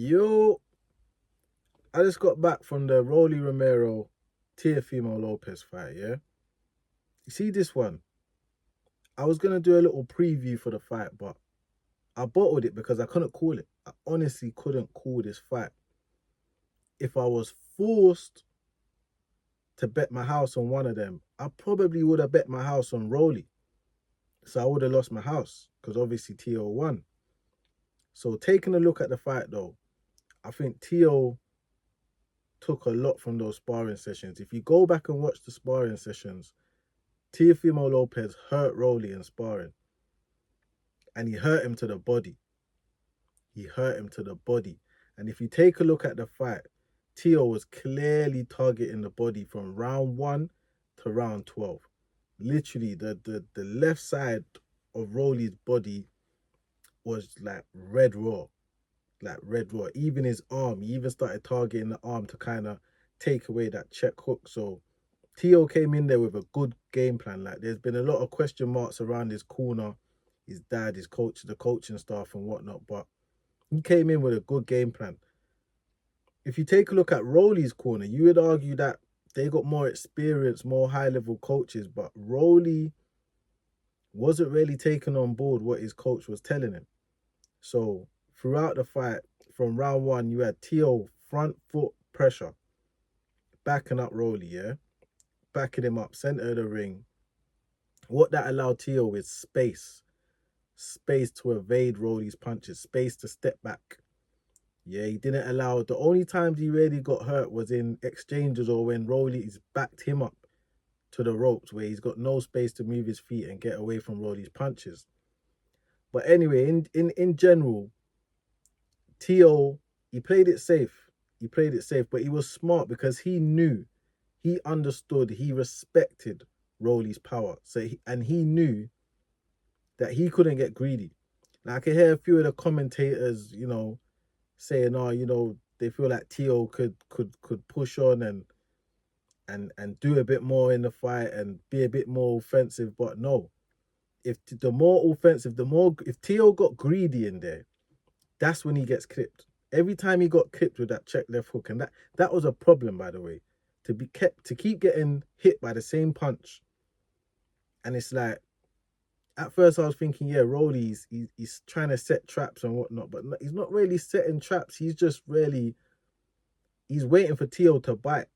Yo, I just got back from the Rolly Romero Teofimo Lopez fight, yeah? You see this one? I was gonna do a little preview for the fight, but I bottled it because I couldn't call it. I honestly couldn't call this fight. If I was forced to bet my house on one of them, I probably would have bet my house on Rolly. So I would have lost my house because obviously Teo won. So taking a look at the fight though, I think Teo took a lot from those sparring sessions. If you go back and watch the sparring sessions, Teofimo Lopez hurt Rolly in sparring, and he hurt him to the body. He hurt him to the body. And if you take a look at the fight, Teo was clearly targeting the body from round 1 to round 12. Literally, the left side of Rolly's body was like red raw. Like red raw. Even his arm, he even started targeting the arm to kind of take away that check hook. So Teo came in there with a good game plan. Like there's been a lot of question marks around his corner, his dad, his coach, the coaching staff and whatnot, but he came in with a good game plan. If you take a look at Rolly's corner, you would argue that they got more experience, more high-level coaches, but Rolly wasn't really taking on board what his coach was telling him. So throughout the fight, from round 1, you had Teo front foot pressure, backing up Rolly, yeah? Backing him up, center of the ring. What that allowed Teo is space to evade Rolly's punches, space to step back. Yeah, he didn't allow, the only times he really got hurt was in exchanges or when Rolly's backed him up to the ropes where he's got no space to move his feet and get away from Rolly's punches. But anyway, in general, Teo, he played it safe. He played it safe, but he was smart because he knew, he understood, he respected Rolly's power. And he knew that he couldn't get greedy. Now, I can hear a few of the commentators, saying, "Oh, they feel like Teo could push on and do a bit more in the fight and be a bit more offensive." But no, the more offensive, if Teo got greedy in there, that's when he gets clipped. Every time he got clipped with that check left hook, and that was a problem, by the way, to keep getting hit by the same punch, and it's like. At first, I was thinking, yeah, Rolly, he's trying to set traps and whatnot, but he's not really setting traps. He's just really, he's waiting for Teo to bite.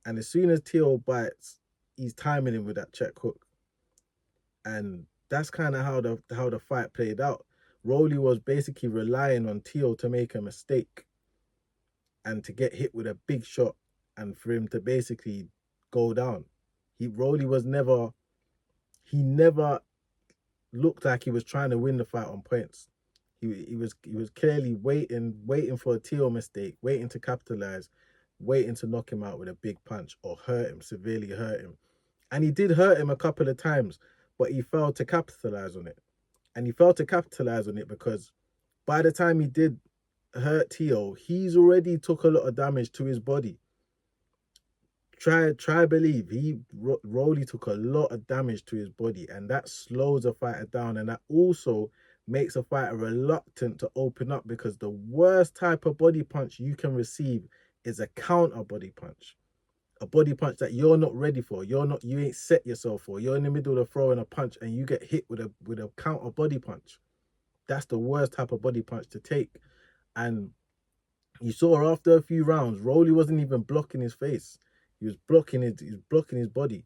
And as soon as Teo bites, he's timing him with that check hook. And that's kind of how the fight played out. Rolly was basically relying on Teo to make a mistake and to get hit with a big shot and for him to basically go down. Rolly he never looked like he was trying to win the fight on points. He was clearly waiting for a Teo mistake, waiting to capitalize, waiting to knock him out with a big punch or hurt him, severely hurt him. And he did hurt him a couple of times, but he failed to capitalize on it. And he failed to capitalize on it because by the time he did hurt Teo, he's already took a lot of damage to his body. Try believe Rolly took a lot of damage to his body, and that slows a fighter down, and that also makes a fighter reluctant to open up because the worst type of body punch you can receive is a counter body punch. A body punch that you're not ready for. You ain't set yourself for. You're in the middle of throwing a punch and you get hit with a counter body punch. That's the worst type of body punch to take. And you saw after a few rounds, Rolly wasn't even blocking his face. He was blocking his body.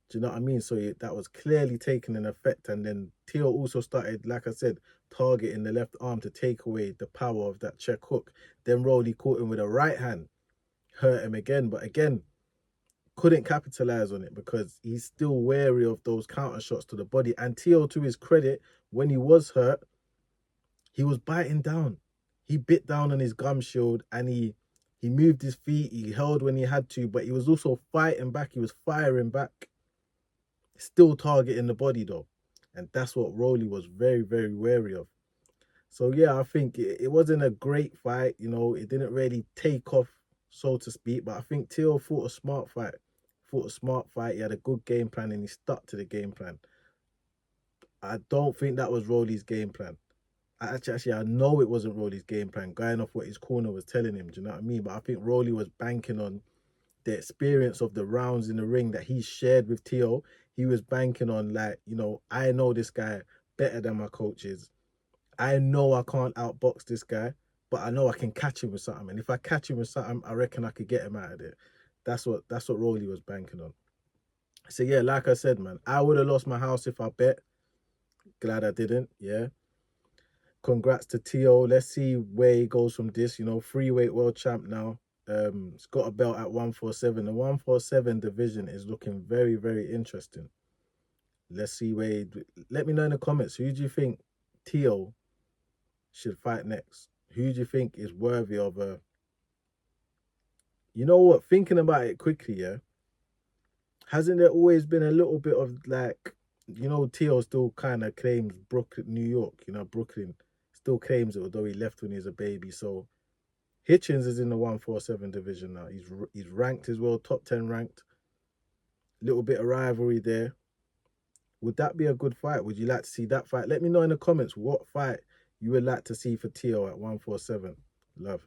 Do you know what I mean? So that was clearly taking an effect. And then Teo also started, like I said, targeting the left arm to take away the power of that check hook. Then Rolly caught him with a right hand, hurt him again. But again, couldn't capitalize on it because he's still wary of those counter shots to the body. And Teo, to his credit, when he was hurt, he was biting down. He bit down on his gum shield and he moved his feet. He held when he had to, but he was also fighting back. He was firing back, still targeting the body though. And that's what Rolly was very, very wary of. So yeah, I think it wasn't a great fight. It didn't really take off, so to speak. But I think Teo fought a smart fight. He had a good game plan and he stuck to the game plan. I don't think that was Rolly's game plan. Actually, I know it wasn't Rolly's game plan, going off what his corner was telling him. Do you know what I mean? But I think Rolly was banking on the experience of the rounds in the ring that he shared with Teo. He was banking on, like, I know this guy better than my coaches. I know I can't outbox this guy, but I know I can catch him with something. And if I catch him with something, I reckon I could get him out of there. That's what Rolly was banking on. So yeah, like I said, man, I would have lost my house if I bet. Glad I didn't. Yeah. Congrats to Teo. Let's see where he goes from this. Free weight world champ now. It's got a belt at 147. The 147 division is looking very, very interesting. Let's see where let me know in the comments. Who do you think Teo should fight next? Who do you think is worthy of a... You know what? Thinking about it quickly, yeah. Hasn't there always been a little bit of, like, Teo still kind of claims Brooklyn, New York, Brooklyn still claims it, although he left when he was a baby. So Hitchens is in the 147 division now. He's ranked as well, top 10 ranked. Little bit of rivalry there. Would that be a good fight? Would you like to see that fight? Let me know in the comments what fight you would like to see for Teo at 147. Love.